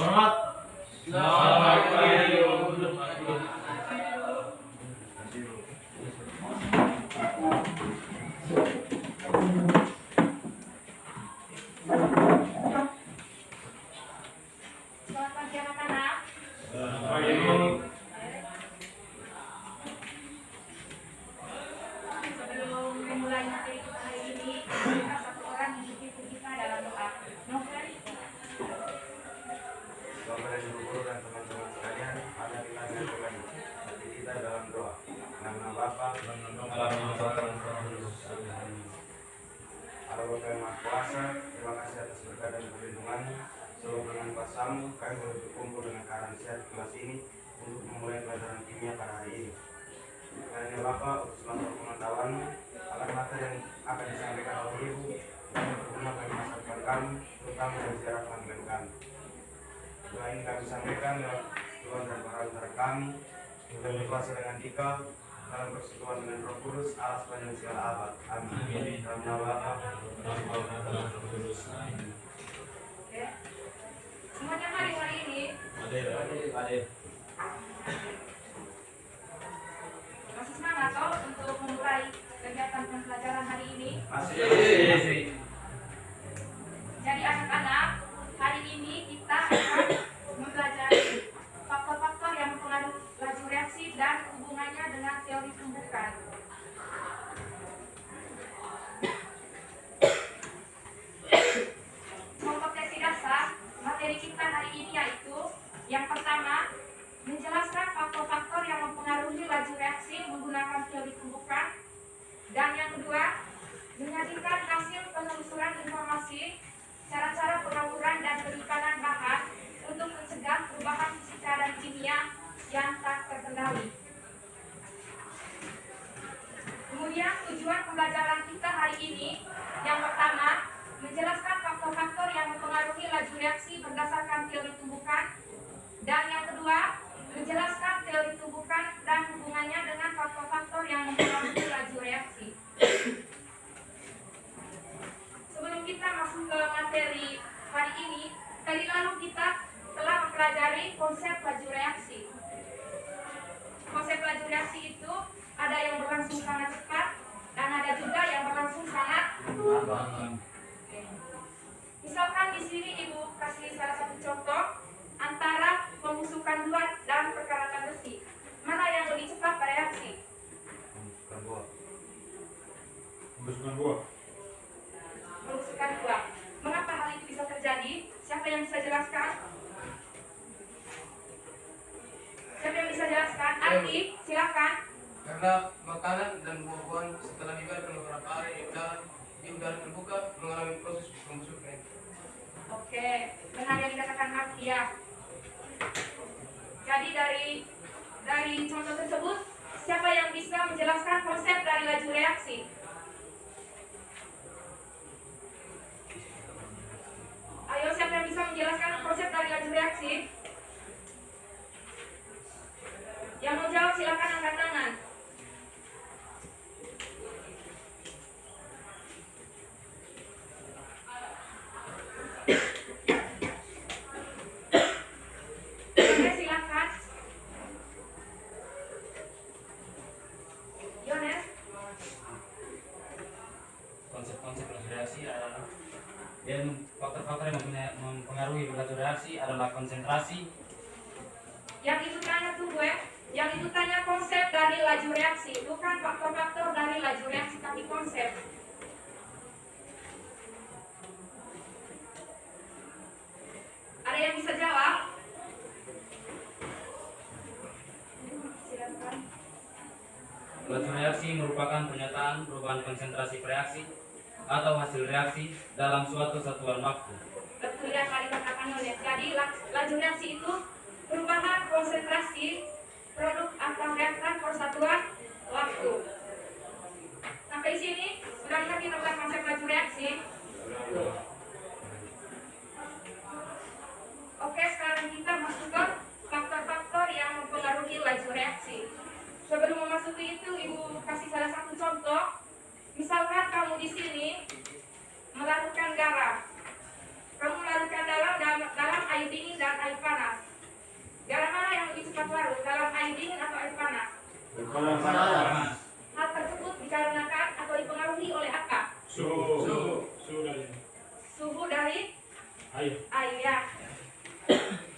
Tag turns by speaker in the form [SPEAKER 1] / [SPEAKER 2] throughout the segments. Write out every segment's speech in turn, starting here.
[SPEAKER 1] Selamat. Selamat pagi.
[SPEAKER 2] Selamat pagi anak-anak.
[SPEAKER 1] Selamat pagi.
[SPEAKER 2] Sebelum memulai materi kita hari ini, kita satu orang mengikuti kita dalam doa. Novel.
[SPEAKER 3] Bapak dan Ibu guru dan teman-teman sekalian, ada kita dengan hati kita dalam doa. Nama Bapa dan nama Allah Bapa yang Maha Kuasa, terima kasih atas berkat dan perlindungan-Mu. Seluruh dengan kuasa-Mu, kami boleh berkumpul dengan keadaan sehat kelas ini untuk memulai pelajaran kimia pada hari ini. Karena Bapa, untuk seluruh pengetahuan-Mu, akan materi yang akan disampaikan oleh Ibu dan berguna bagi masa depan kami, terutama dari sejarah panggilan kami. Doa ini kami sampaikan lewat Tuhan dan para antara kami dan berkuasa dengan Dikau dalam persekutuan dengan Roh Kudus Allah sepanjang segala abad. Amin. Dalam nama Bapa dan Roh Kudus.
[SPEAKER 2] Oke. Semuanya hari ini
[SPEAKER 1] Hadir.
[SPEAKER 2] masih semangat toh untuk memulai kegiatan pembelajaran hari ini.
[SPEAKER 3] Masih.
[SPEAKER 2] Jadi anak-anak, hari ini kita akan mempelajari faktor-faktor yang mempengaruhi laju reaksi dan hubungannya dengan teori tumbukan. Kompetensi dasar materi kita hari ini yaitu yang pertama, menjelaskan faktor-faktor yang mempengaruhi laju reaksi menggunakan teori tumbukan, dan yang kedua, menyajikan hasil penelusuran informasi, cara-cara pengawuran dan penyimpanan bahan untuk mencegah perubahan fisika dan kimia yang tak terkendali. Kemudian tujuan pembelajaran kita hari ini, yang pertama, menjelaskan faktor-faktor yang mempengaruhi laju reaksi berdasarkan teori tumbukan, dan yang kedua, menjelaskan teori tumbukan dan hubungannya dengan faktor-faktor yang mempengaruhi laju reaksi. Sebelum kita masuk ke materi hari ini, kali lalu kita telah mempelajari konsep laju reaksi. Konsep laju reaksi itu ada yang berlangsung sangat cepat dan ada juga yang berlangsung sangat lambat. Misalkan di sini Ibu kasih salah satu contoh antara pembusukan luar dan perkaratan besi. Mana yang lebih cepat bereaksi?
[SPEAKER 1] Pembusukan buah.
[SPEAKER 2] Pembusukan buah. Mengapa hal itu bisa terjadi? Siapa yang bisa jelaskan? Siapa yang bisa jelaskan? Andi, silakan.
[SPEAKER 4] Karena makanan dan buah-buahan setelah dibiarkan beberapa hari di udara terbuka mengalami proses pembusukan.
[SPEAKER 2] Oke, benar yang dikatakan Andi ya. Jadi dari contoh tersebut, siapa yang bisa menjelaskan konsep dari laju reaksi? Ayo, siapa yang bisa menjelaskan konsep dari laju reaksi? Yang mau jawab silakan angkat tangan. Oke, silakan. Yones.
[SPEAKER 5] Konsep-konsep laju reaksi adalah faktor-faktor yang mempengaruhi laju reaksi adalah konsentrasi.
[SPEAKER 2] Yang itu tanya tuh gue, yang itu tanya konsep dari laju reaksi, bukan faktor-faktor dari laju reaksi tapi konsep. Ada yang bisa jawab? Silakan.
[SPEAKER 5] Laju reaksi merupakan pernyataan perubahan konsentrasi reaksi atau hasil reaksi dalam suatu satuan waktu.
[SPEAKER 2] Betul yang tadi katakan oleh. Jadi laju reaksi itu perubahan konsentrasi produk atau reaktan per satuan waktu. Sampai di sini sudah mengerti tentang konsep laju reaksi? Oke, sekarang kita masuk ke faktor-faktor yang mempengaruhi laju reaksi. Sebelum memasuki itu, Ibu kasih salah satu contoh. Misalkan kamu di sini melarutkan garam. Kamu melarutkan dalam air dingin dan air panas.
[SPEAKER 1] Panas.
[SPEAKER 2] Hal tersebut dikarenakan atau dipengaruhi oleh apa?
[SPEAKER 1] Suhu dari
[SPEAKER 2] Suhu dari
[SPEAKER 1] air.
[SPEAKER 2] air ya.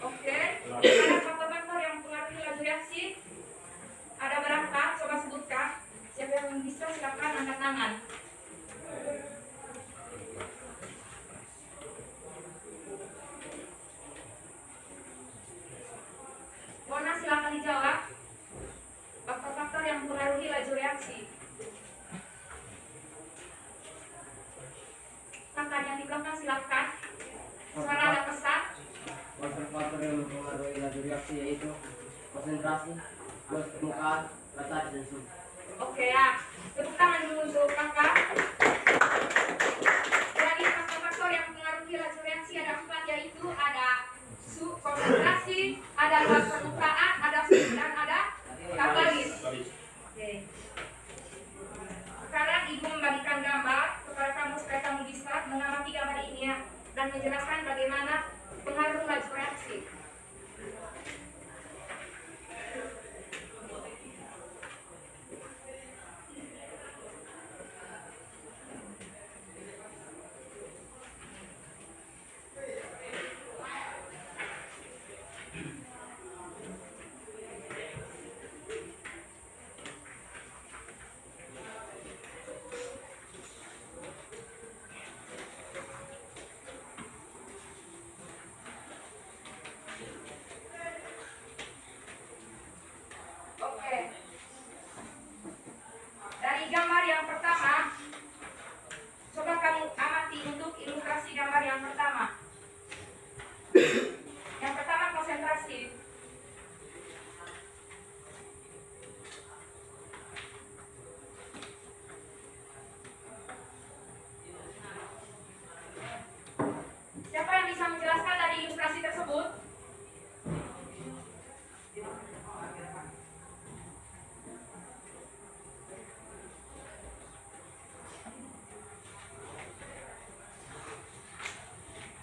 [SPEAKER 2] Oke. Ada faktor-faktor yang mempengaruhi laju reaksi. Ada berapa? Coba sebutkan. Siapa yang bisa silakan angkat tangan. Bona silakan dijawab. Faktor-faktor yang mempengaruhi laju reaksi. Kakak yang di belakang silakan. Suara ada pesan.
[SPEAKER 6] Faktor-faktor yang mempengaruhi laju reaksi yaitu konsentrasi, luas permukaan, rata dan suhu.
[SPEAKER 2] Oke ya. Tepuk tangan dulu untuk kakak. Jadi faktor-faktor yang mempengaruhi laju reaksi ada 4, yaitu ada konsentrasi, ada luas permukaan, ada suhu dan ada katalis. Oke. Sekarang ibu membagikan gambar kepada kamu supaya kamu bisa mengamati gambar ini ya, dan menjelaskan bagaimana pengaruh laju reaksi. Oke. Dari gambar yang pertama, coba kamu amati untuk ilustrasi gambar yang pertama. Yang pertama konsentrasi. Siapa yang bisa menjelaskan dari ilustrasi tersebut?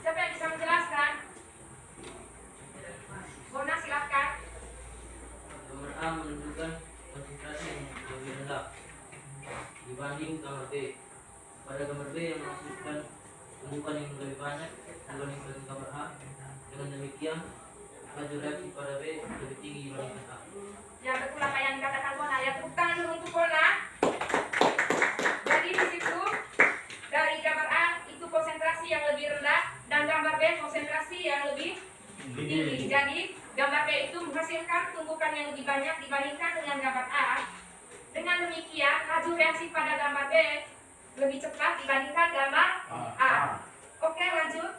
[SPEAKER 2] Siapa yang bisa menjelaskan? Bona silakan.
[SPEAKER 6] Nomor A menunjukkan konsentrasi yang lebih rendah dibanding gambar B. Pada gambar B yang menunjukkan tumbukan yang lebih banyak dibandingkan gambar A. Dengan demikian, laju reaksi pada B lebih tinggi dibandingkan A.
[SPEAKER 2] Ya betul apa yang dikatakan Bona. Ya tepuk tangan dulu untuk Bona. Jadi di situ dari gambar A itu konsentrasi yang lebih rendah dan gambar B konsentrasi yang lebih tinggi. Jadi gambar B itu menghasilkan tumbukan yang lebih banyak dibandingkan dengan gambar A. Dengan demikian laju reaksi pada gambar B lebih cepat dibandingkan gambar A. Oke lanjut.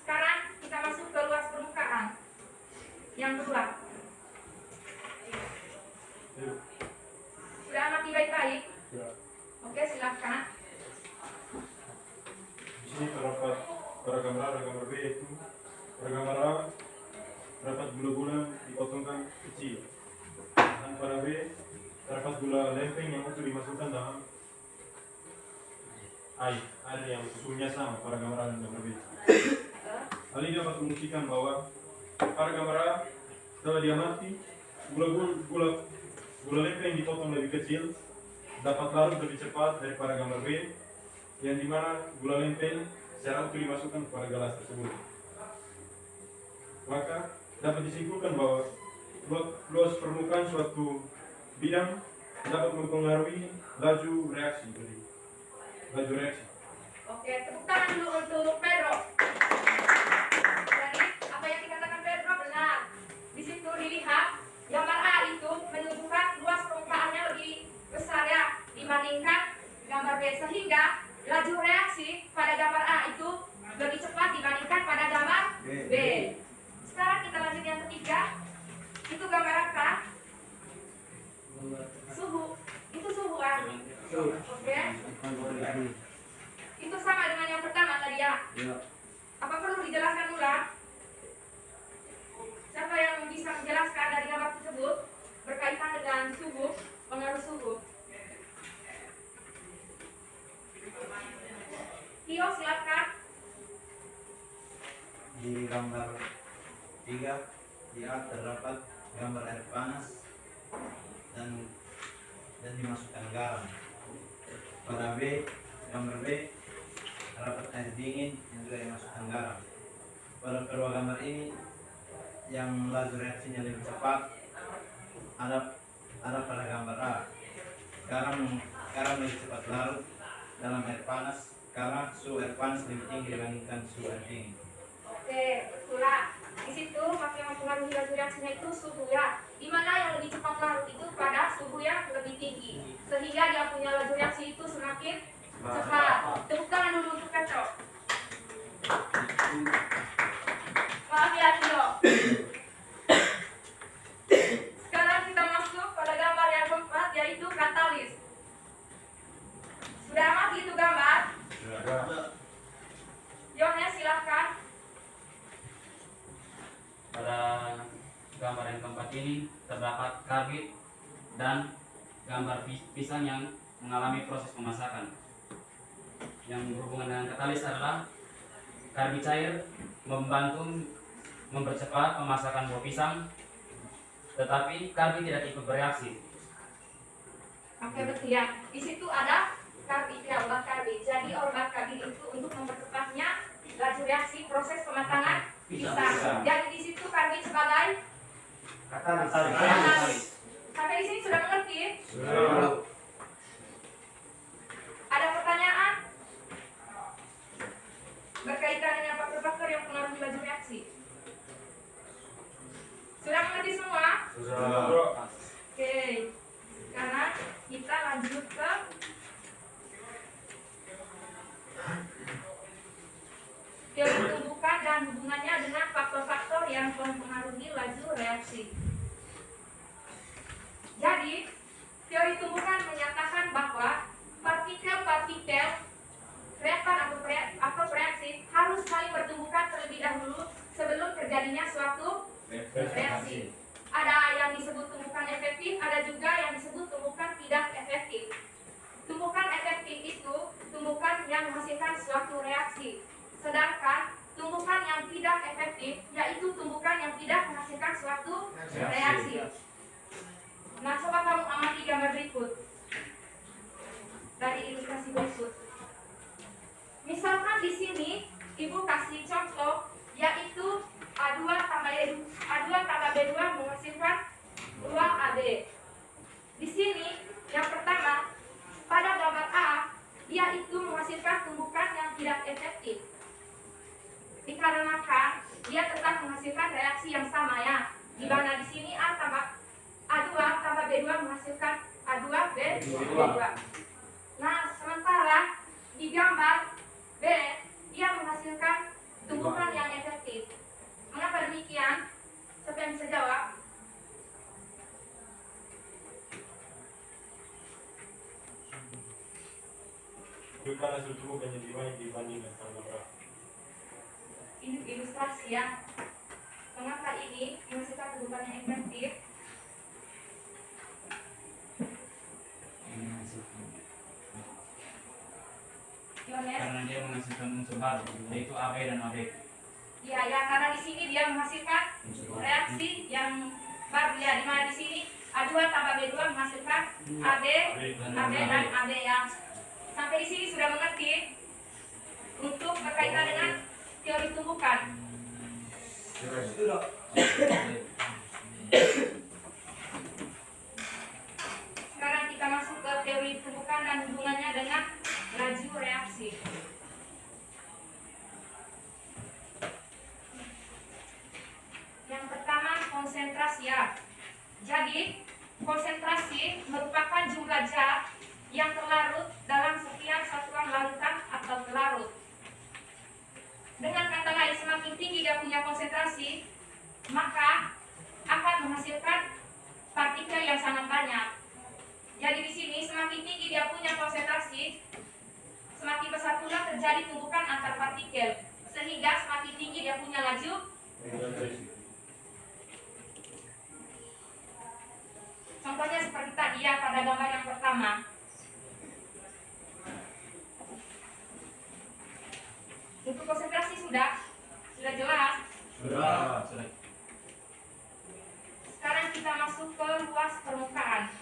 [SPEAKER 2] Sekarang kita masuk ke luas permukaan. Yang kedua. Sudah amati baik-baik? Oke silakan.
[SPEAKER 1] Di sini terdapat pada gambar A dan gambar B, itu pada gambar A terdapat gula-gula dipotongkan kecil, dan pada B terdapat gula lempeng yang utuh dimasukkan dalam air yang suhunya sama pada gambar A dan gambar B. Hal ini dapat membuktikan bahwa pada gambar A setelah diamati gula lempeng yang dipotong lebih kecil dapat larut lebih cepat daripada gambar B, yang dimana gula lempeng secara utuh dimasukkan kepada gelas tersebut. Maka dapat disimpulkan bahwa luas permukaan suatu bidang dapat mempengaruhi laju reaksi.
[SPEAKER 2] Oke, tepuk tangan dulu untuk Pedro. Jadi apa yang dikatakan Pedro benar. Di situ dilihat gambar A itu menunjukkan luas permukaannya lebih besar ya dibandingkan gambar B, sehingga laju reaksi pada gambar A itu lebih cepat dibandingkan pada gambar B. Sekarang kita lanjut yang ketiga. Itu gambar apa? Suhu. Itu suhu ah. Oke. Itu sama dengan yang pertama tadi ya. Apa perlu dijelaskan ulang? Siapa yang bisa menjelaskan dari gambar tersebut berkaitan dengan suhu, pengaruh suhu? Tio silakan.
[SPEAKER 7] Di gambar 3 di A terdapat gambar air panas dan dimasukkan garam. Pada gambar B rapat air dingin yang juga dimasukkan garam. Pada kedua gambar ini yang laju reaksinya lebih cepat ada pada gambar A. Garam lebih cepat larut dalam air panas karena suhu air panas lebih tinggi dibandingkan suhu air dingin.
[SPEAKER 2] Oke, betul lah. Di situ faktor yang mempengaruhi laju reaksinya itu suhu ya. Di mana yang lebih cepat larut itu pada suhu yang lebih tinggi, sehingga dia punya laju reaksi itu semakin cepat. Tepuk tangan dulu untuk Petro. Maaf ya Tio. Sekarang kita masuk pada gambar yang keempat, yaitu katalis. Sudah amati itu gambar? Yones silahkan.
[SPEAKER 5] Pada gambar yang keempat ini terdapat karbit dan gambar pisang yang mengalami proses pemasakan. Yang berhubungan dengan katalis adalah karbit cair membantu mempercepat pemasakan buah pisang, tetapi karbit tidak ikut bereaksi.
[SPEAKER 2] Oke, betul ya. Di situ ada karbit ya, obat karbit. Jadi obat karbit itu untuk mempercepatnya laju reaksi proses pematangan pisang. Jadi di situ karbit sebagai katalis. Sampai di sini sudah mengerti?
[SPEAKER 1] Sudah.
[SPEAKER 2] Ada pertanyaan berkaitan dengan faktor-faktor yang mempengaruhi laju reaksi? Sudah mengerti semua?
[SPEAKER 1] Sudah.
[SPEAKER 2] Oke. Sekarang kita lanjut ke teori tumbukan dan hubungannya dengan faktor-faktor yang mempengaruhi laju reaksi. Jadi, teori tumbukan menyatakan bahwa partikel-partikel reaktan atau reaksi harus saling bertumbukan terlebih dahulu sebelum terjadinya suatu reaksi. Ada yang disebut tumbukan efektif, ada juga yang disebut tumbukan tidak efektif. Tumbukan efektif itu tumbukan yang menghasilkan suatu reaksi. Sedangkan tumbukan yang tidak efektif yaitu tumbukan yang tidak menghasilkan suatu reaksi. Nah, coba kamu amati gambar berikut dari ilustrasi berikut. Misalkan di sini ibu kasih contoh yaitu A2 tambah B2 menghasilkan 2AB. Di sini yang pertama pada gambar A dia itu menghasilkan tumbukan yang tidak efektif. Dikarenakan dia tetap menghasilkan reaksi yang sama ya. Di mana di sini A2 tambah B2 menghasilkan A2B2. Nah, sementara di gambar B dia menghasilkan tumbukan yang efektif. Mengapa demikian? Siapa yang bisa jawab?
[SPEAKER 1] Bukan hasil tumbukan yang lebih banyak dibandingkan gambar A.
[SPEAKER 2] Ini ilustrasi ya. Mengapa ini menghasilkan tumbukan yang efektif? Yones?
[SPEAKER 5] Karena dia menghasilkan unsur baru, yaitu AB dan AB.
[SPEAKER 2] Iya ya, karena di sini dia menghasilkan reaksi yang baru ya. Di mana di sini A2 tambah B2 menghasilkan AB dan AB ya. Sampai di sini sudah mengerti untuk berkaitan dengan teori tumbukan. Sekarang kita masuk ke teori tumbukan dan hubungannya dengan laju reaksi. Yang pertama konsentrasi ya. Jadi konsentrasi merupakan jumlah zat yang terlarut dalam setiap satuan larutan atau pelarut. Dengan kata lain, semakin tinggi dia punya konsentrasi, maka akan menghasilkan partikel yang sangat banyak. Jadi di sini semakin tinggi dia punya konsentrasi, semakin besar pula terjadi tumbukan antar partikel, sehingga semakin tinggi dia punya laju. Contohnya seperti tadi ya pada gambar yang pertama. Untuk konsentrasi sudah jelas.
[SPEAKER 1] Sudah.
[SPEAKER 2] Sekarang kita masuk ke luas permukaan.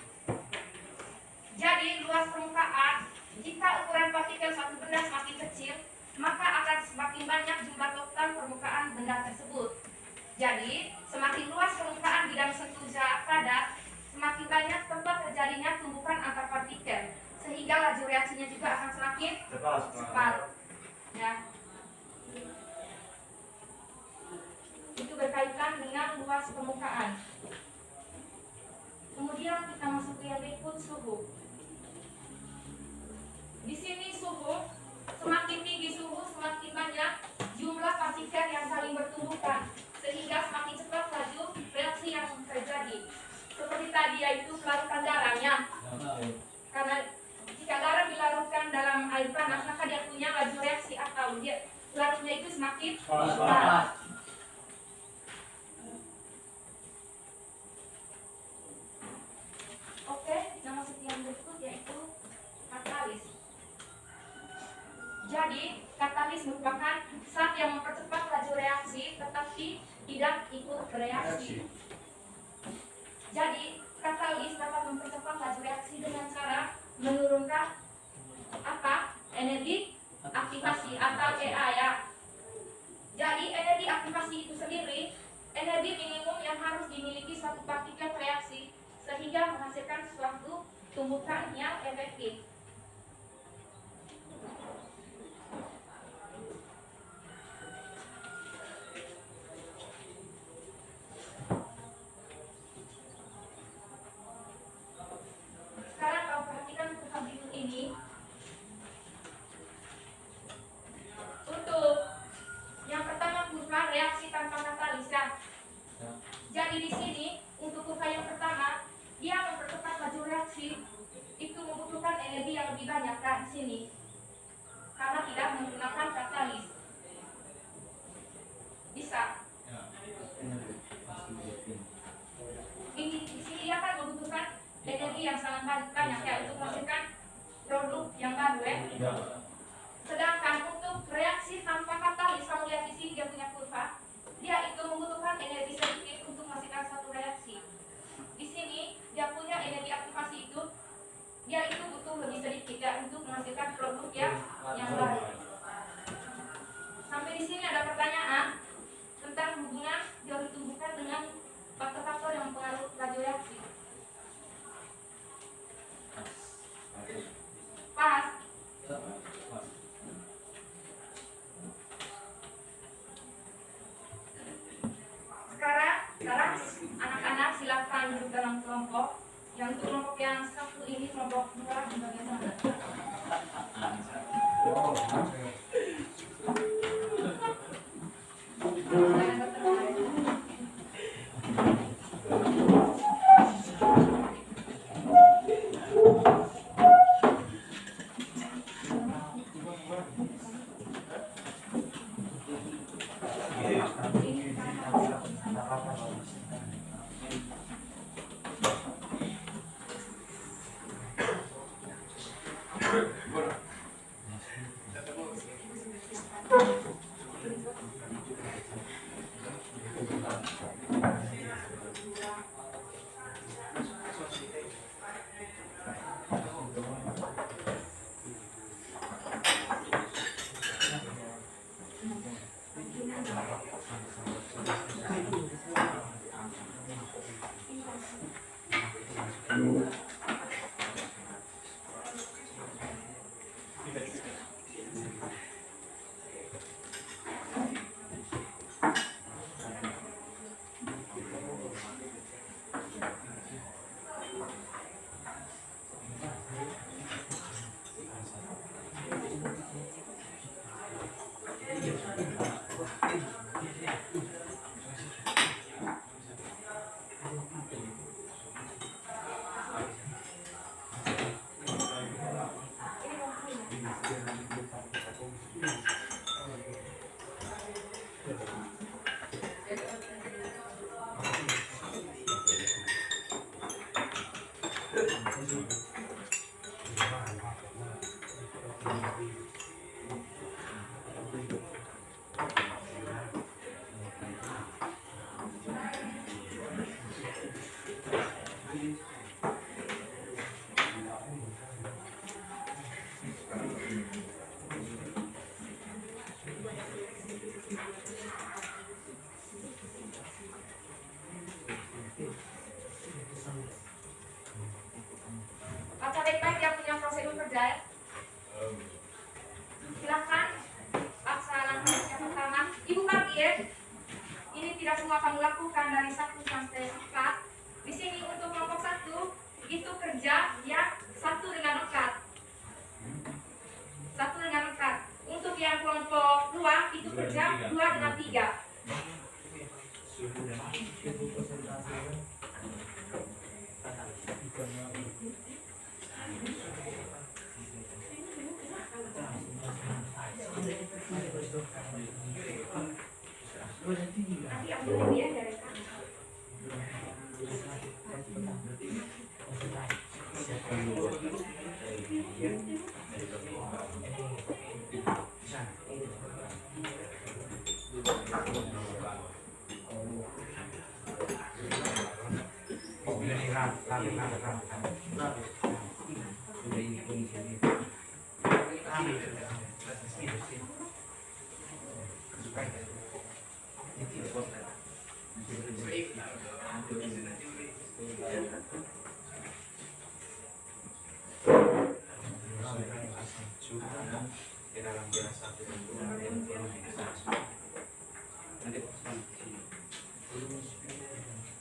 [SPEAKER 2] semakin banyak jumlah total permukaan benda tersebut. Jadi, semakin luas permukaan bidang sentuza padat, semakin banyak tempat terjadinya tumbukan antar partikel, sehingga laju reaksinya juga akan semakin cepat. Ya. Itu berkaitan dengan luas permukaan. Kemudian kita masuk ke yang berikut, suhu. Di sini suhu, semakin tinggi suhu, semakin banyak jumlah partikel yang saling bertumbukan, sehingga semakin cepat laju reaksi yang terjadi. Seperti tadi, yaitu pelarut garamnya. Karena jika garam dilarutkan dalam air panas, maka dia punya laju reaksi atau dia larutnya itu semakin cepat. Oke, kita masuk yang berikut, yaitu katalis. Jadi, katalis merupakan zat yang mempercepat laju reaksi tetapi tidak ikut bereaksi. Jadi, katalis dapat mempercepat laju reaksi dengan cara menurunkan energi aktivasi atau EA ya. Jadi, energi aktivasi itu sendiri energi minimum yang harus dimiliki suatu partikel reaksi sehingga menghasilkan suatu tumbukan yang efektif. Sekarang kalau perhatikan kurva berikut ini, untuk yang pertama kurva reaksi tanpa katalis ya. Jadi di sini untuk kurva yang pertama dia mempercepat laju reaksi itu membutuhkan energi yang lebih banyak kan di sini karena tidak menggunakan katalis. Bisa. Ini di sini dia kan membutuhkan energi yang sangat banyak ya untuk menghasilkan produk yang baru ya. Sedangkan untuk reaksi tanpa katalis, kamu lihat di sini dia punya kurva, dia itu membutuhkan energi sedikit untuk menghasilkan satu reaksi. Di sini dia punya energi aktivasi itu, dia itu butuh lebih sedikit ya untuk menghasilkan produk yang baru. Sampai di sini ada pertanyaan tentang hubungan teori tumbukan dengan faktor-faktor yang mempengaruhi laju reaksi. Pas. Sekarang anak-anak silakan duduk dalam kelompok. Yang untuk kelompok yang satu ini kelompok 2 di bagian sana. kejam 2 dengan 3. Nanti ambil lagi ya dari kamu.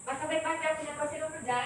[SPEAKER 2] Maka baca punya prosedur kerja.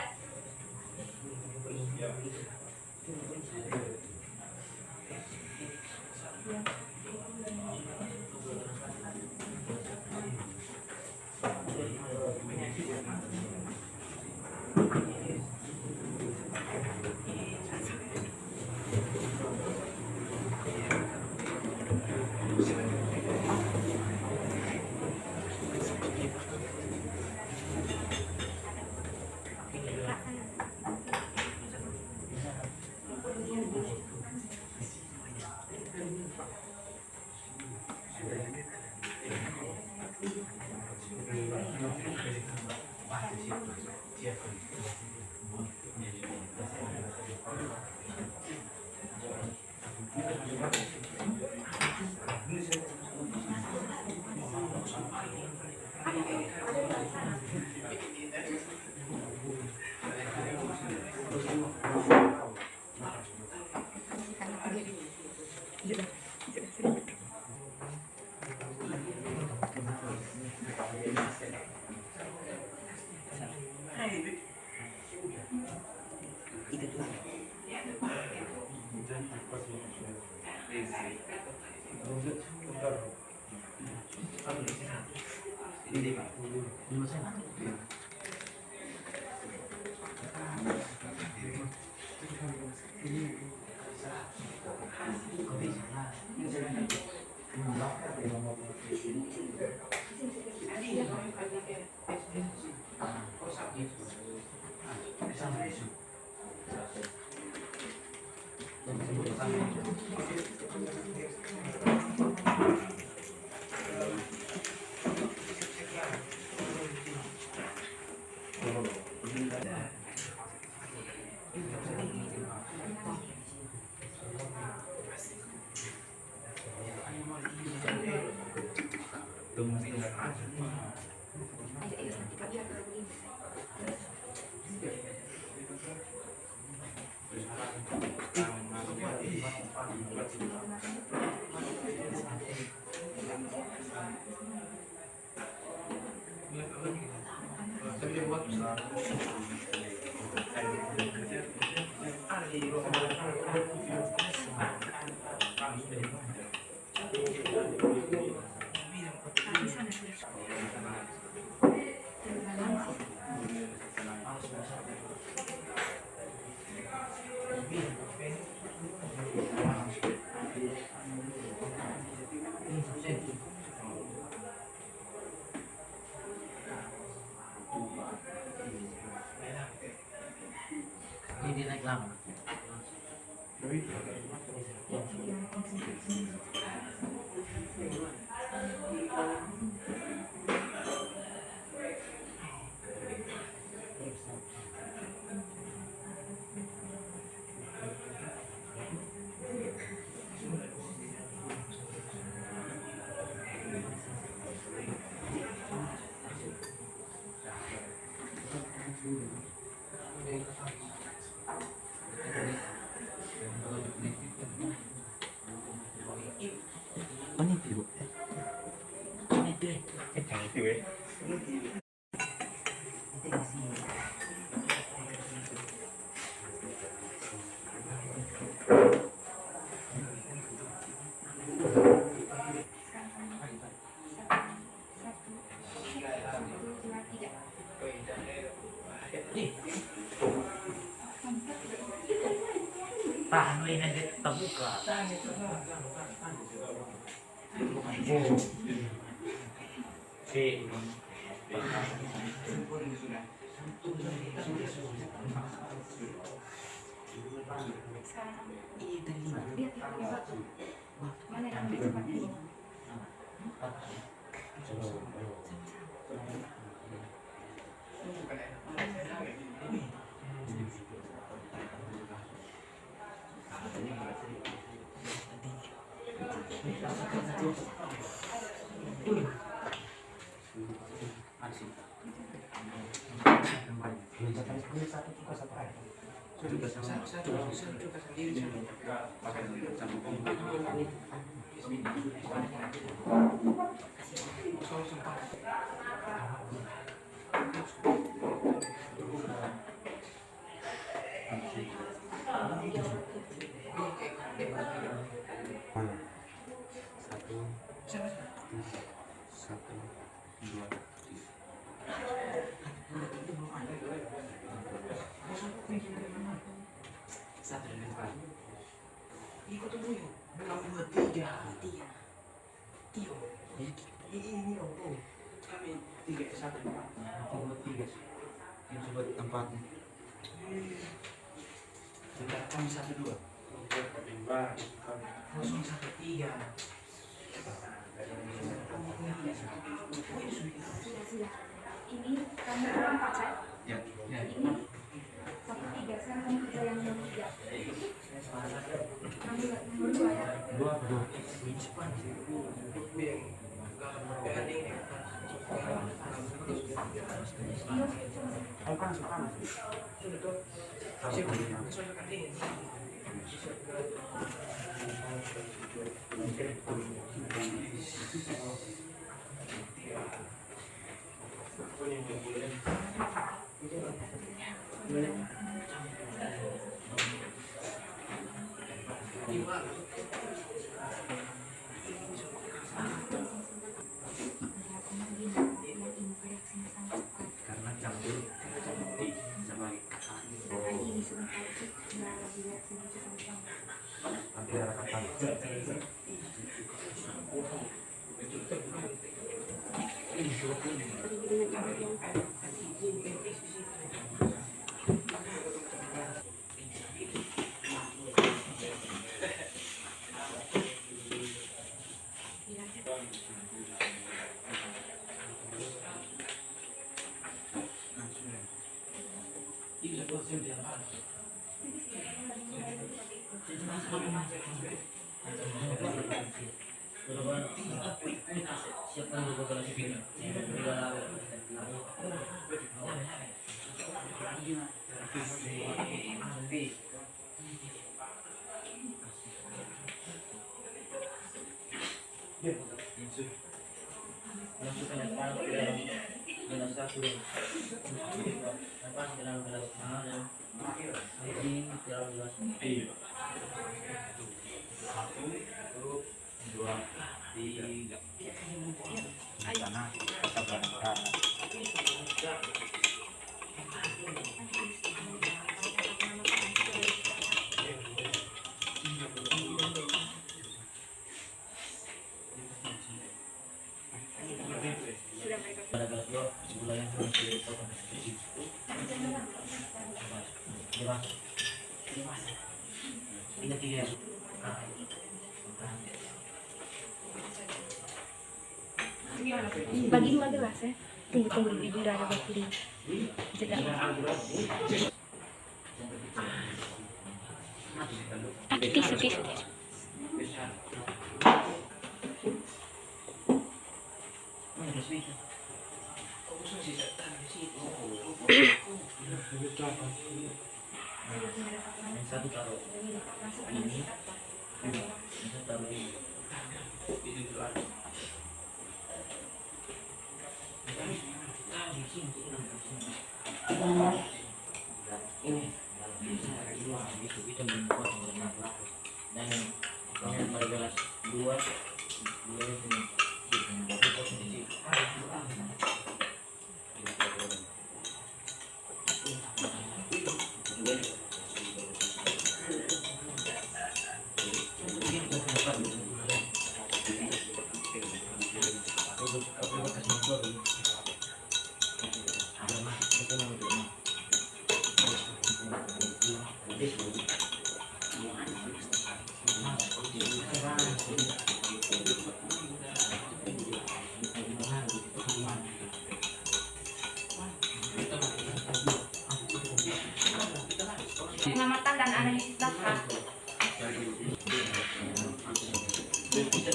[SPEAKER 6] Ini naik lama. tahan lain aja terbuka.
[SPEAKER 2] Sekarang lihat ya, mana yang lebih cepat ini? Sudah. Ini kamu berempat, Cak?
[SPEAKER 5] Ya.
[SPEAKER 2] Ini 1-3, sekarang kamu kerja yang nomor 3. Kamu nomor 2 ya?
[SPEAKER 7] Karena campur hampir ada kapan.
[SPEAKER 6] Siapkan dulu kelas ini. Masukkan lepas ke dalam gelas satu. Lepas ke dalam gelas dan ini ke dalam gelas.
[SPEAKER 7] 1, 2, 3. Sana kita berangkat.
[SPEAKER 6] Pada kelas 2 gula yang harus dipotong kecil. Ini 3.
[SPEAKER 2] Bagi 2 gelas ya. Tunggu ibu udah ada bakuli. Jeda. Tisu.
[SPEAKER 6] Satu taruh ini, satu taruh ini. Ini itu membuat dan kalau pada gelas 2 ini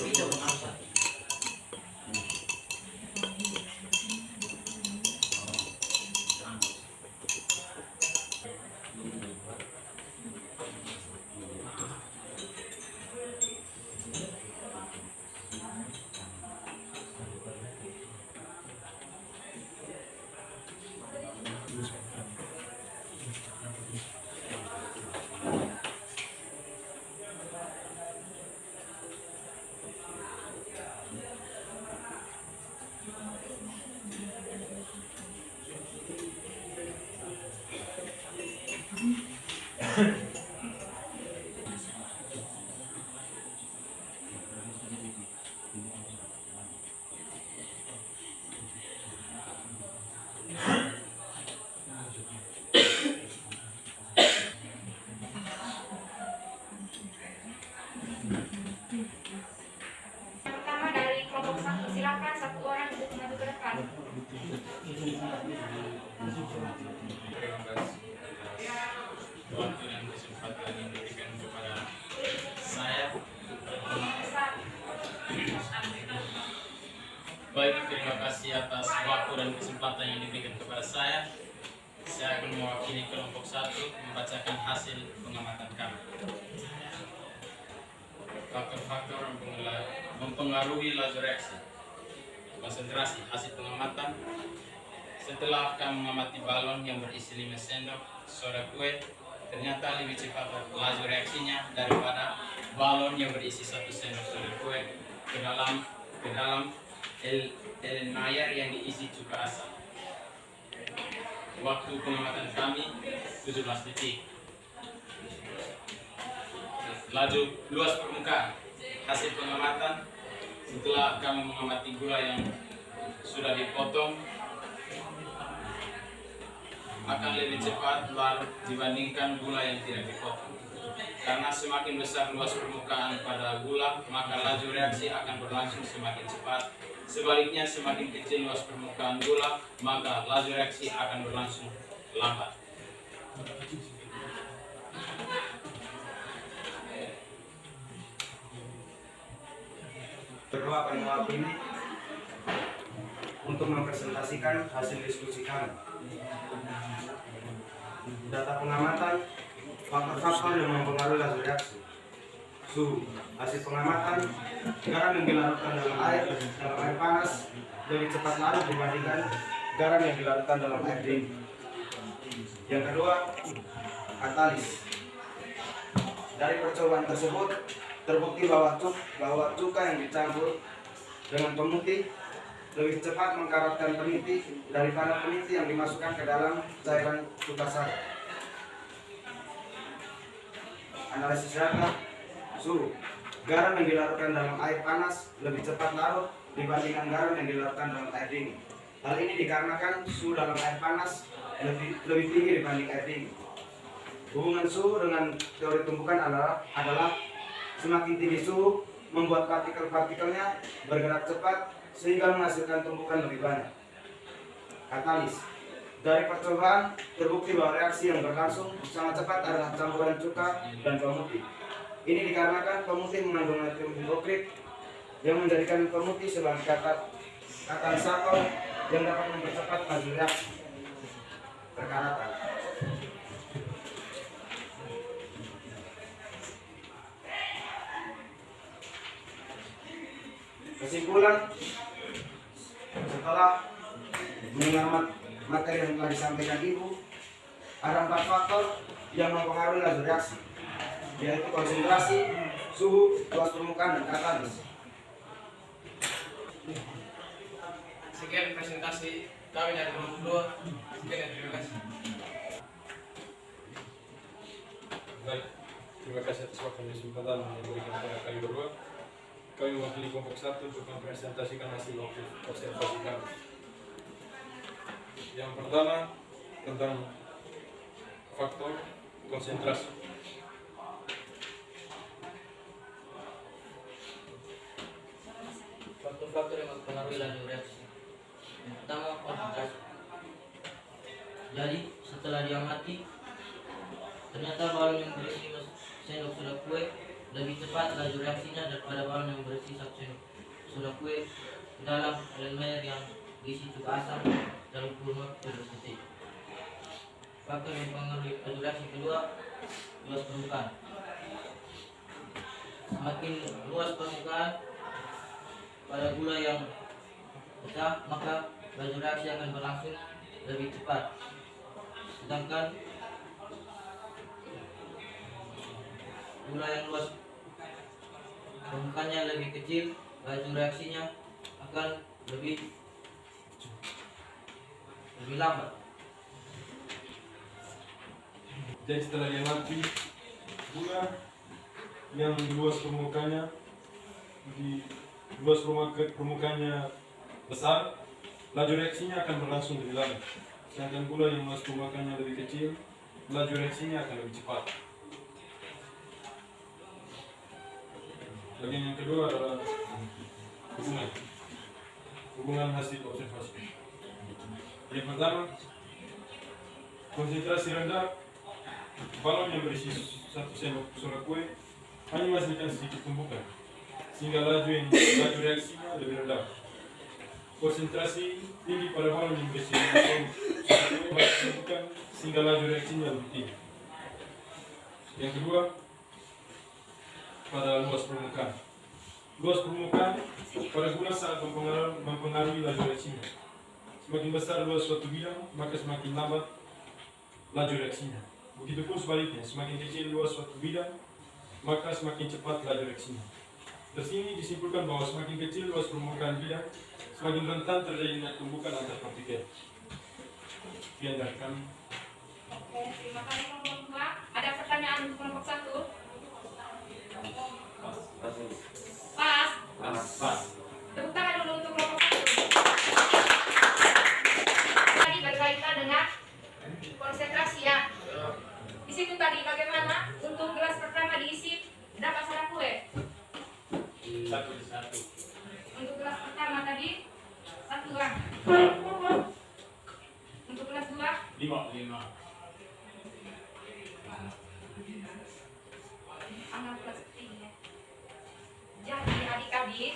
[SPEAKER 6] Bisa mengangkat.
[SPEAKER 2] Yang pertama dari kelompok 1, silakan 1 orang untuk maju ke depan.
[SPEAKER 5] Waktu dan kesempatan yang diberikan kepada saya. Baik, terima kasih atas waktu dan kesempatan yang diberikan kepada saya. Saya akan mewakili kelompok 1 membacakan hasil pengamatan kami. Faktor-faktor yang mempengaruhi laju reaksi. Konsentrasi hasil pengamatan. Setelah kami mengamati balon yang berisi 5 sendok soda kue, ternyata lebih cepat laju reaksinya daripada balon yang berisi 1 sendok soda kue ke dalam elen air yang diisi cuka asam. Waktu pengamatan kami 17 detik. Laju luas permukaan. Hasil pengamatan setelah kami mengamati gula yang sudah dipotong akan lebih cepat larut dibandingkan gula yang tidak dipotong. Karena semakin besar luas permukaan pada gula, maka laju reaksi akan berlangsung semakin cepat. Sebaliknya, semakin kecil luas permukaan gula, maka laju reaksi akan berlangsung lambat.
[SPEAKER 3] Berdua akan mewakili untuk mempresentasikan hasil diskusi kami. Data pengamatan, faktor-faktor yang mempengaruhi laju reaksi. Suhu. Hasil pengamatan, garam yang dilarutkan dalam air panas lebih cepat larut dibandingkan garam yang dilarutkan dalam air dingin. Yang kedua, katalis. Dari percobaan tersebut terbukti bahwa cuka yang dicampur dengan pemutih lebih cepat mengkaratkan peniti daripada peniti yang dimasukkan ke dalam cairan cuka sari. Analisis data. Suhu. Garam yang dilarutkan dalam air panas lebih cepat larut dibandingkan garam yang dilarutkan dalam air dingin. Hal ini dikarenakan suhu dalam air panas lebih tinggi dibanding air dingin. Hubungan suhu dengan teori tumpukan adalah semakin tinggi suhu membuat partikel-partikelnya bergerak cepat sehingga menghasilkan tumpukan lebih banyak. Katalis. Dari percobaan terbukti bahwa reaksi yang berlangsung sangat cepat adalah campuran cuka dan pemutih. Ini dikarenakan pemutih mengandung natrium hidroksid yang menjadikan pemutih sebagai katalisator yang dapat mempercepat laju reaksi perkaratan. Kesimpulan, setelah mendengar materi yang telah disampaikan Ibu, ada 4 faktor yang mempengaruhi laju reaksi, yaitu konsentrasi, suhu, luas permukaan, dan katalis.
[SPEAKER 4] Sekian presentasi kami dari kelompok 2. Sekian dan terima kasih.
[SPEAKER 1] Baik, terima kasih atas waktu dan kesempatan yang diberikan kepada kami berdua. Kami mewakili kelompok 1 untuk mempresentasikan hasil observasi kami. Yang pertama tentang faktor konsentrasi.
[SPEAKER 6] Faktor-faktor yang mempengaruhi laju reaksi. Yang pertama, konsentrasi. Jadi setelah diamati, ternyata balon yang berisi sendok soda kue lebih cepat laju reaksinya daripada balon yang berisi 1 sendok soda kue ke dalam elemen yang diisi cuka asam dalam kurun waktu 12 detik. Faktor yang mempengaruhi laju reaksi kedua, luas permukaan. Semakin luas permukaan pada gula yang pecah, maka laju reaksi akan berlangsung lebih cepat. Sedangkan gula yang luas permukaannya lebih kecil, laju reaksinya akan lebih lambat.
[SPEAKER 1] Jadi setelah diamati gula yang luas permukaannya besar, laju reaksinya akan berlangsung lebih lambat. Sedangkan gula yang luas permukaannya lebih kecil, laju reaksinya akan lebih cepat. Bagian yang kedua adalah hubungan hasil observasi. Yang pertama, konsentrasi rendah balon yang berisi 1 sendok soda kue hanya menghasilkan sedikit tumpukan, sehingga laju reaksinya lebih rendah. Konsentrasi tinggi pada balon yang berisi 1 sendok soda kue menghasilkan tumpukan, sehingga laju reaksinya lebih tinggi. Yang kedua, pada luas permukaan. Luas permukaan pada gula sangat mempengaruhi laju reaksinya. Semakin besar luas suatu bidang, maka semakin lambat laju reaksinya. Begitupun sebaliknya, semakin kecil luas suatu bidang, maka semakin cepat laju reaksinya. Dari sini disimpulkan bahwa semakin kecil luas permukaan bidang, semakin rentan terjadinya tumbukan antar partikel. Sekian dari kami.
[SPEAKER 2] Oke, terima kasih kelompok 2. Ada pertanyaan untuk kelompok 1? Pas. Tepuk tangan dulu untuk kelompok 1. Tadi berkaitan dengan konsentrasi ya. Di situ tadi bagaimana untuk gelas pertama diisi berapa soda kue?
[SPEAKER 5] 1.
[SPEAKER 2] Untuk gelas pertama tadi 1 gram. Untuk gelas 2
[SPEAKER 5] 5.
[SPEAKER 2] anak kelas 3. Jadi adik-adik,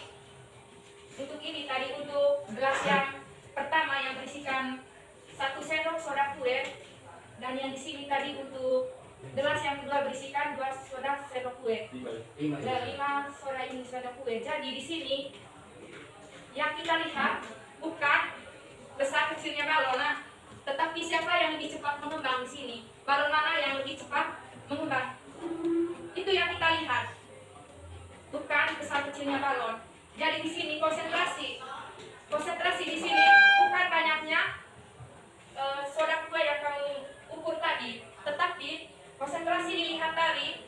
[SPEAKER 2] untuk ini tadi untuk gelas yang pertama yang berisikan 1 sendok soda kue, dan yang di sini tadi untuk gelas yang kedua berisikan 2 soda sendok kue. 5 soda ini soda kue. Jadi di sini yang kita lihat bukan besar kecilnya balon, tetapi siapa yang lebih cepat mengembang di sini. Balon mana yang lebih cepat mengembang? Itu yang kita lihat. Bukan besar kecilnya balon. Jadi di sini konsentrasi di sini bukan banyaknya soda kue yang kamu ukur tadi, tetapi konsentrasi dilihat dari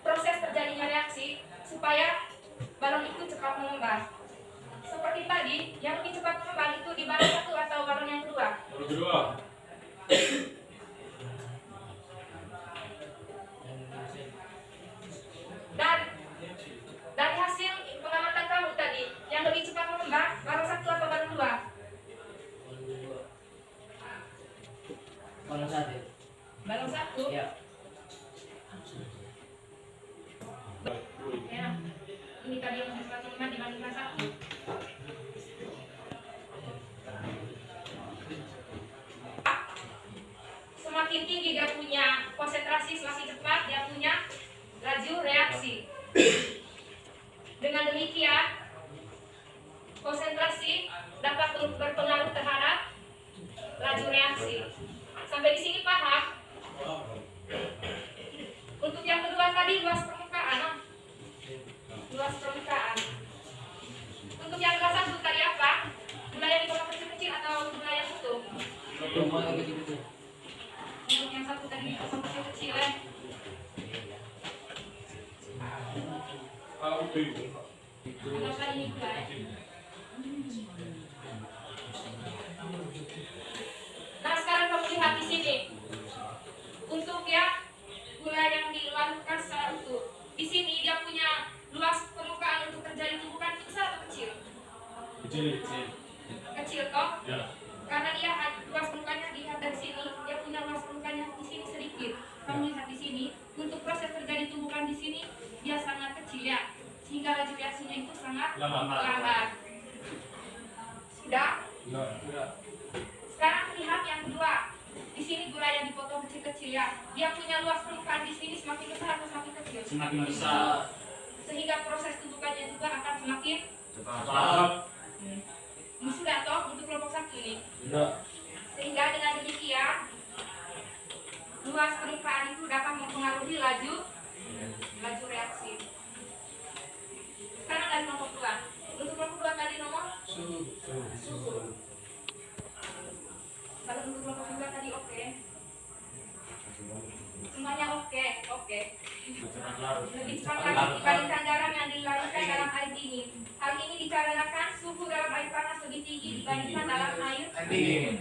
[SPEAKER 2] proses terjadinya reaksi supaya balon itu cepat mengembang. Seperti tadi, yang lebih cepat mengembang itu di balon 1 atau balon yang kedua?
[SPEAKER 1] Balon kedua.
[SPEAKER 2] Dan dari hasil pengamatan kamu tadi, yang lebih cepat mengembang balon 1 atau balon 2?
[SPEAKER 6] Balon 1.
[SPEAKER 2] Balon 1?
[SPEAKER 6] Ya.
[SPEAKER 2] Ya. Ini tadi yang lebih cepat mengembang dibandingkan 1. Semakin tinggi dia punya konsentrasi, semakin cepat dia punya laju reaksi. Dengan demikian, konsentrasi dapat berpengaruh terhadap laju reaksi. Sampai di sini paham? Untuk yang kedua tadi luas permukaan. Untuk yang kelas 1 tadi apa? Gula yang dipotong kecil-kecil atau gula yang utuh? Untuk yang 1 tadi dipotong kecil-kecil ya. Anggaplah ini gula ya. Nah sekarang kamu lihat di sini. Untuk yang gula yang dilarutkan secara utuh, di sini dia punya luas permukaan untuk terjadi tumbukan besar atau kecil? Kecil toh?
[SPEAKER 1] Ya.
[SPEAKER 2] Karena dia luas permukaannya dilihat dari sini, dia punya luas permukaannya di sini sedikit. Kamu lihat di sini, untuk proses terjadi lambat. Sudah? Sekarang lihat yang kedua. Di sini gula yang dipotong kecil-kecil ya. Dia punya luas permukaan di sini semakin besar atau semakin kecil?
[SPEAKER 5] Semakin besar.
[SPEAKER 2] Sehingga proses tumbukannya juga akan semakin
[SPEAKER 5] Cepat.
[SPEAKER 2] sudah toh untuk kelompok 1 ini.
[SPEAKER 1] Tidak.
[SPEAKER 2] Sehingga dengan demikian luas permukaan itu dapat mempengaruhi laju reaksi. Sekarang dari kelompok 2. Untuk kelompok 2 tadi nomor suhu. Kalau untuk kelompok 2 tadi oke. Semuanya oke. Lebih cepat lagi dibandingkan garam yang dilarutkan dalam air dingin. Hal ini dikarenakan suhu dalam air panas lebih tinggi dibandingkan dalam air dingin.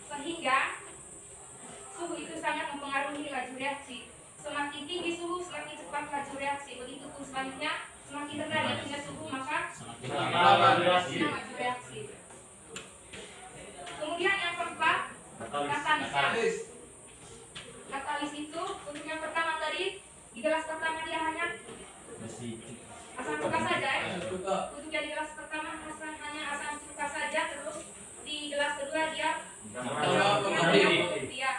[SPEAKER 2] Sehingga suhu itu sangat mempengaruhi laju reaksi. Semakin tinggi suhu, semakin cepat laju reaksi. Begitu pun sebaliknya, semakin rendah dia punya suhu, maka
[SPEAKER 5] Semakin lambat reaksi.
[SPEAKER 2] laju reaksi. Kemudian yang keempat, katalis. Katalis itu untuk yang pertama tadi di gelas pertama dia hanya asam cuka saja ya. Untuk yang di gelas pertama hanya asam cuka saja, terus di gelas kedua dia ya.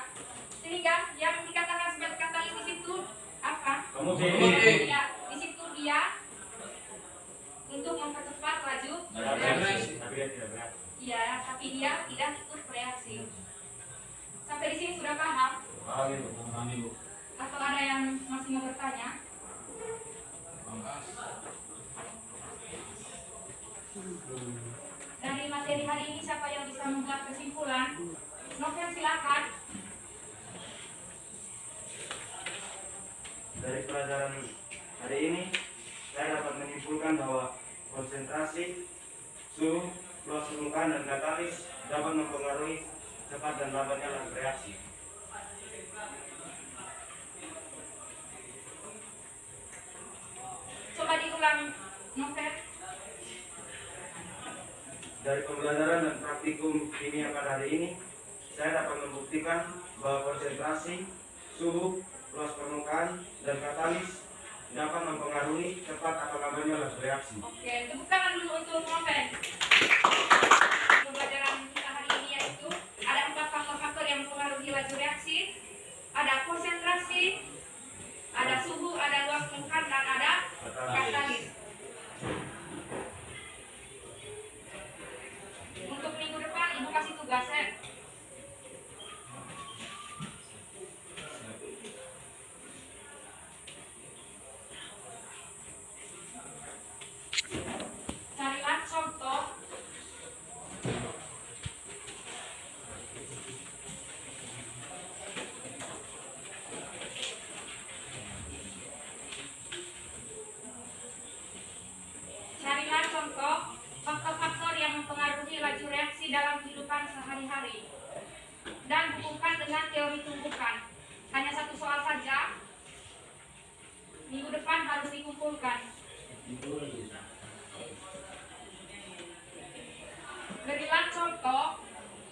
[SPEAKER 2] Sehingga yang dikatakan sebagai katalis di situ apa? Ya, di situ dia untuk mempercepat laju reaksi. Iya, tapi dia tidak ikut bereaksi. Sampai di sini sudah paham?
[SPEAKER 5] Paham Ibu.
[SPEAKER 2] Atau ada yang masih mau bertanya? Dari materi hari ini siapa yang bisa membuat kesimpulan? Novel silakan.
[SPEAKER 3] Dari pelajaran hari ini, saya dapat menyimpulkan bahwa konsentrasi, suhu, luas permukaan, dan katalis dapat mempengaruhi cepat dan lambatnya laju reaksi.
[SPEAKER 2] Coba diulang, Novel.
[SPEAKER 3] Dari pembelajaran dan praktikum kimia pada hari ini, saya dapat membuktikan bahwa konsentrasi, suhu, luas permukaan, dan katalis dapat mempengaruhi cepat atau lambatnya laju reaksi.
[SPEAKER 2] Oke, tepuk tangan dulu untuk Novel. Pembelajaran kita hari ini yaitu ada 4 faktor-faktor yang mempengaruhi laju reaksi. Ada konsentrasi, ada suhu, ada luas permukaan, dan ada katalis. Untuk minggu depan Ibu kasih tugas ya. Carilah contoh faktor-faktor yang mempengaruhi laju reaksi dalam kehidupan sehari-hari dan hubungkan dengan teori tumbukan. Hanya 1 soal saja. Minggu depan harus dikumpulkan. Berilah contoh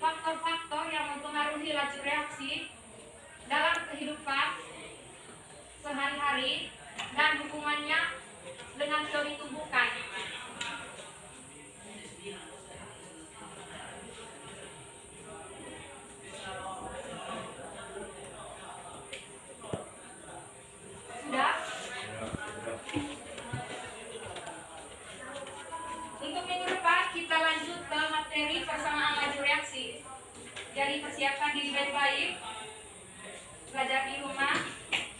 [SPEAKER 2] faktor-faktor yang mempengaruhi laju reaksi dalam kehidupan sehari-hari dan hubungannya dengan teori tumbukan. Sudah? Untuk minggu depan kita lanjut ke materi persamaan laju reaksi. Jadi persiapkan diri baik-baik, belajar di rumah,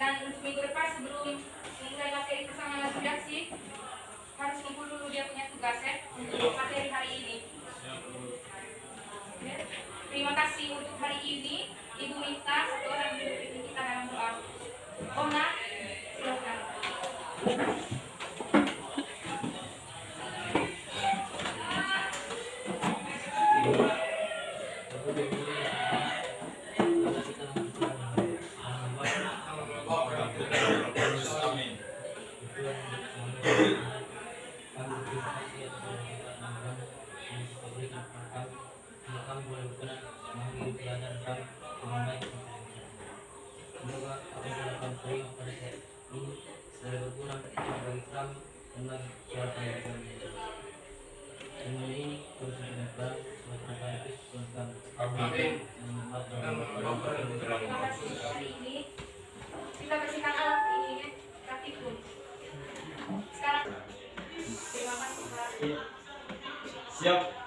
[SPEAKER 2] dan untuk minggu depan sebelum memulai materi persamaan laju reaksi harus kumpul dulu dia punya tugas ya untuk materi hari ini. Ya. Terima kasih untuk hari ini. Ibu minta 1 orang memimpin kita dalam doa. Ona, silakan.
[SPEAKER 6] Semoga apa yang telah kami terima pada saat ini selalu berguna bagi lagi siapa yang akan semua ini terus dilakukan sebagai tentang
[SPEAKER 4] Amin.
[SPEAKER 2] Terima kasih hari ini kita bersihkan alat ini praktikum. Sekarang terima kasih Pak.
[SPEAKER 5] Siap.